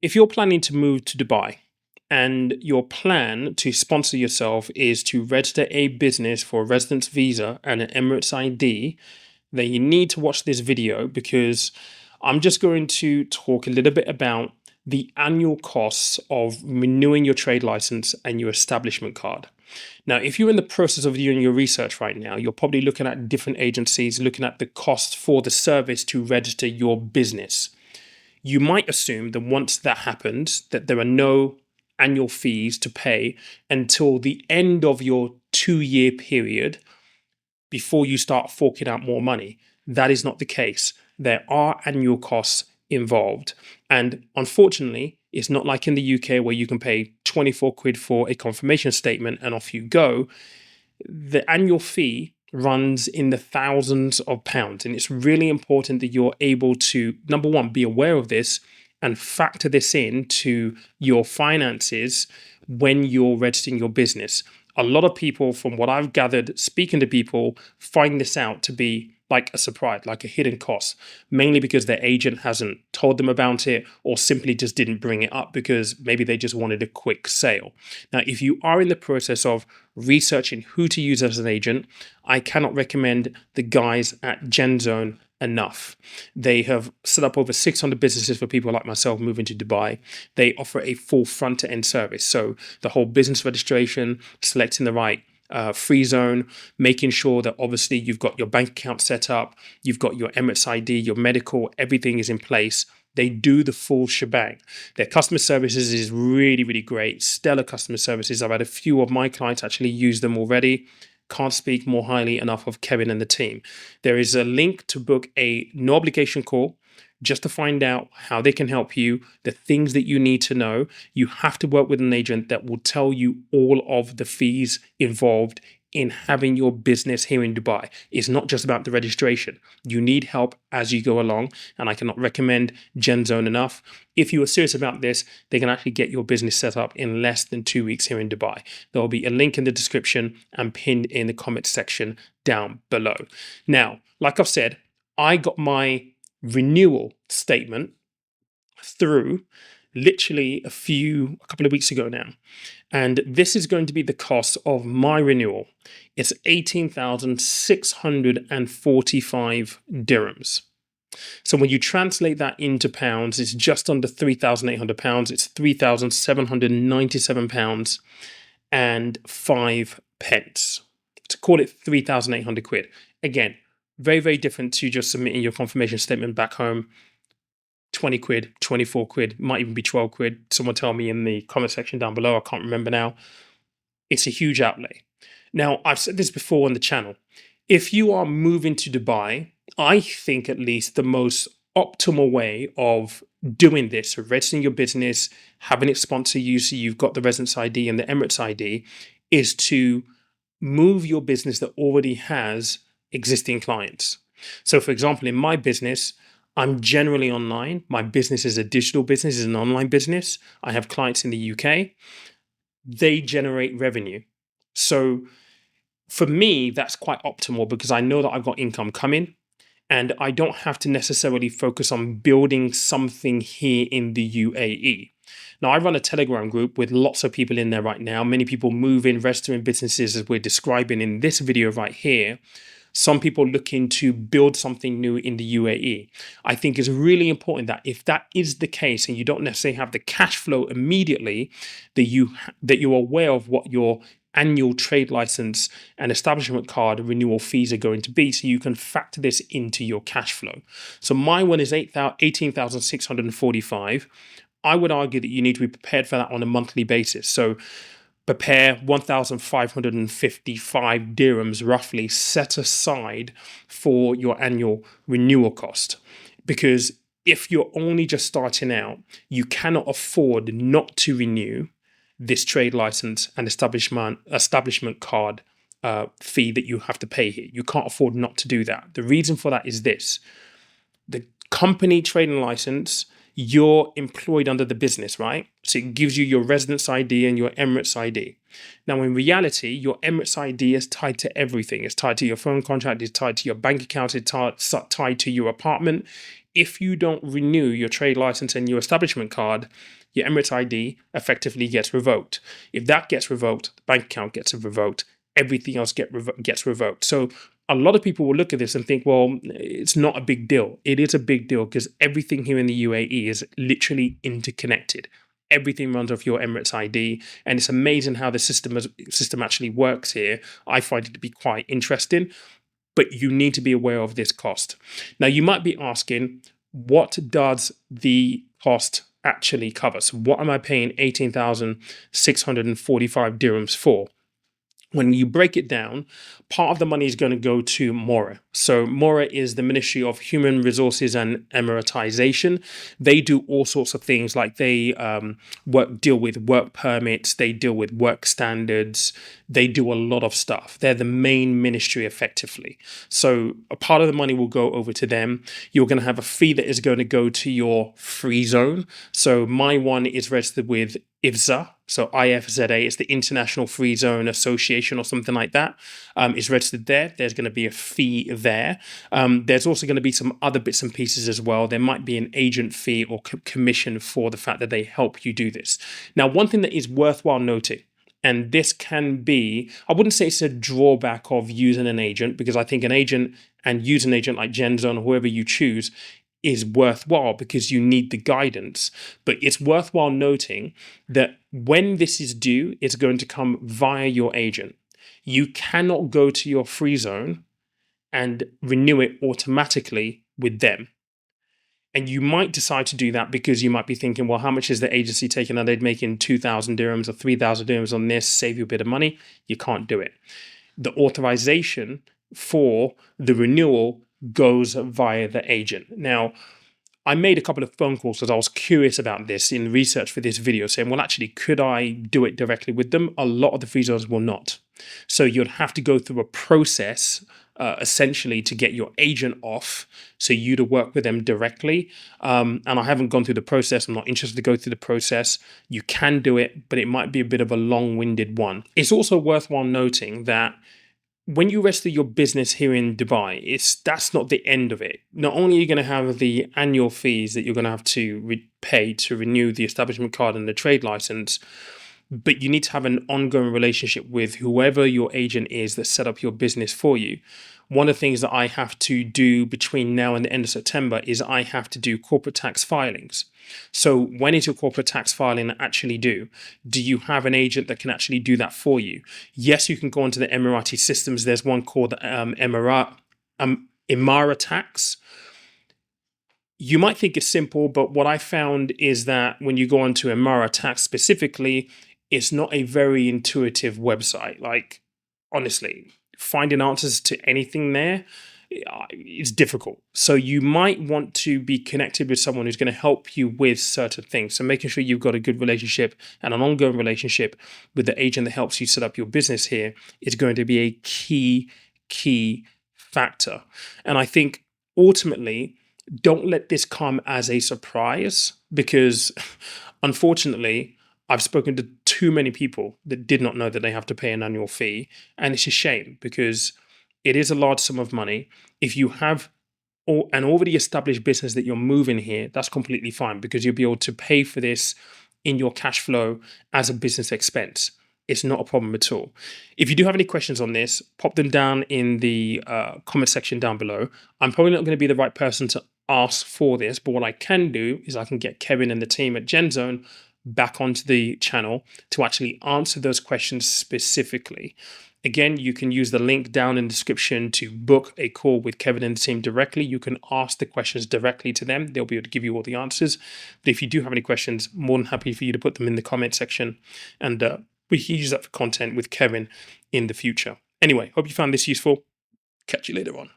If you're planning to move to Dubai and your plan to sponsor yourself is to register a business for a residence visa and an Emirates ID, then you need to watch this video because I'm just going to talk a little bit about the annual costs of renewing your trade license and your establishment card. Now, if you're in the process of doing your research right now, you're probably looking at different agencies, looking at the cost for the service to register your business. You might assume that once that happens, that there are no annual fees to pay until the end of your 2-year period before you start forking out more money. That is not the case. There are annual costs involved. And unfortunately, it's not like in the UK where you can pay 24 quid for a confirmation statement and off you go. The annual fee runs in the thousands of pounds. And it's really important that you're able to, number one, be aware of this and factor this into your finances when you're registering your business. A lot of people, from what I've gathered, speaking to people, find this out to be like a surprise, like a hidden cost, mainly because their agent hasn't told them about it or simply just didn't bring it up because maybe they just wanted a quick sale. Now, if you are in the process of researching who to use as an agent, I cannot recommend the guys at GenZone enough. They have set up over 600 businesses for people like myself moving to Dubai. They offer a full front-to-end service. So the whole business registration, selecting the right free zone, making sure that obviously you've got your bank account set up, you've got your Emirates ID, your medical, everything is in place. They do the full shebang. Their customer services is really, really great. Stellar customer services. I've had a few of my clients actually use them already. Can't speak more highly enough of Kevin and the team. There is a link to book a no obligation call just to find out how they can help you, the things that you need to know. You have to work with an agent that will tell you all of the fees involved in having your business here in Dubai. It's not just about the registration. You need help as you go along, and I cannot recommend GenZone enough. If you are serious about this, they can actually get your business set up in less than 2 weeks here in Dubai. There will be a link in the description and pinned in the comment section down below. Now, like I've said, I got my renewal statement through literally a couple of weeks ago now. And this is going to be the cost of my renewal. It's 18,645 dirhams. So when you translate that into pounds, it's just under 3,800 pounds. It's 3,797 pounds and 5 pence. To call it 3,800 quid. Again, very, very different to just submitting your confirmation statement back home. 20 quid, 24 quid, might even be 12 quid. Someone tell me in the comment section down below. I can't remember now. It's a huge outlay. Now, I've said this before on the channel. If you are moving to Dubai, I think at least the most optimal way of doing this, so registering your business, having it sponsor you so you've got the residence ID and the Emirates ID, is to move your business that already has existing clients. So for example, in my business, I'm generally online. My business is a digital business, is an online business. I have clients in the UK. They generate revenue. So for me, that's quite optimal because I know that I've got income coming and I don't have to necessarily focus on building something here in the UAE. Now, I run a Telegram group with lots of people in there right now. Many people move in, registering businesses as we're describing in this video right here. Some people looking to build something new in the UAE. I think it's really important that if that is the case and you don't necessarily have the cash flow immediately, that you're aware of what your annual trade license and establishment card renewal fees are going to be, so you can factor this into your cash flow. So my one is 18,645. I would argue that you need to be prepared for that on a monthly basis. So prepare 1,555 dirhams roughly set aside for your annual renewal cost. Because if you're only just starting out, you cannot afford not to renew this trade license and establishment card fee that you have to pay here. You can't afford not to do that. The reason for that is this. The company trading license, you're employed under the business, right? So it gives you your residence ID and your Emirates ID. Now, in reality, your Emirates ID is tied to everything. It's tied to your phone contract, it's tied to your bank account, it's tied to your apartment. if you don't renew your trade license and your establishment card, your Emirates ID effectively gets revoked. If that gets revoked, the bank account gets revoked, everything else gets revoked. So a lot of people will look at this and think, well, it's not a big deal. It is a big deal because everything here in the UAE is literally interconnected. Everything runs off your Emirates ID, and it's amazing how the system actually works here. I find it to be quite interesting, but you need to be aware of this cost. Now, you might be asking, what does the cost actually cover? So what am I paying 18,645 dirhams for? When you break it down, part of the money is going to go to MORA. So MORA is the Ministry of Human Resources and Emiratization. They do all sorts of things, like they deal with work permits, they deal with work standards, they do a lot of stuff. They're the main ministry effectively. So a part of the money will go over to them. You're going to have a fee that is going to go to your free zone. So my one is registered with IFZA, so IFZA, it's the International Free Zone Association or something like that. It's registered there. There's going to be a fee there. There's also going to be some other bits and pieces as well. There might be an agent fee or commission for the fact that they help you do this. Now, one thing that is worthwhile noting, and this can be, I wouldn't say it's a drawback of using an agent, because I think an agent and using an agent like GenZone or whoever you choose is worthwhile because you need the guidance. But it's worthwhile noting that when this is due, it's going to come via your agent. You cannot go to your free zone and renew it automatically with them. And you might decide to do that because you might be thinking, well, how much is the agency taking? Are they making 2,000 dirhams or 3,000 dirhams on this? Save you a bit of money. You can't do it. The authorization for the renewal goes via the agent. Now, I made a couple of phone calls because I was curious about this in research for this video, saying, well, actually, could I do it directly with them? A lot of the free zones will not. So you'd have to go through a process essentially to get your agent off, so you to work with them directly. And I haven't gone through the process. I'm not interested to go through the process. You can do it, but it might be a bit of a long-winded one. It's also worthwhile noting that when you register your business here in Dubai, that's not the end of it. Not only are you going to have the annual fees that you're going to have to pay to renew the establishment card and the trade license, but you need to have an ongoing relationship with whoever your agent is that set up your business for you. One of the things that I have to do between now and the end of September is I have to do corporate tax filings. So when is your corporate tax filing actually due? Do you have an agent that can actually do that for you? Yes, you can go onto the Emirati systems. There's one called Emira Tax. You might think it's simple, but what I found is that when you go onto Emira Tax specifically, it's not a very intuitive website. Like, honestly, finding answers to anything there is difficult. So you might want to be connected with someone who's going to help you with certain things. So making sure you've got a good relationship and an ongoing relationship with the agent that helps you set up your business here is going to be a key factor. And I think ultimately, don't let this come as a surprise, because unfortunately, I've spoken to too many people that did not know that they have to pay an annual fee. And it's a shame because it is a large sum of money. If you have an already established business that you're moving here, that's completely fine because you'll be able to pay for this in your cash flow as a business expense. It's not a problem at all. If you do have any questions on this, pop them down in the comment section down below. I'm probably not going to be the right person to ask for this, but what I can do is I can get Kevin and the team at GenZone back onto the channel to actually answer those questions specifically. Again, you can use the link down in the description to book a call with Kevin and the team directly. You can ask the questions directly to them. They'll be able to give you all the answers. But if you do have any questions, more than happy for you to put them in the comment section. And we can use that for content with Kevin in the future. Anyway, hope you found this useful. Catch you later on.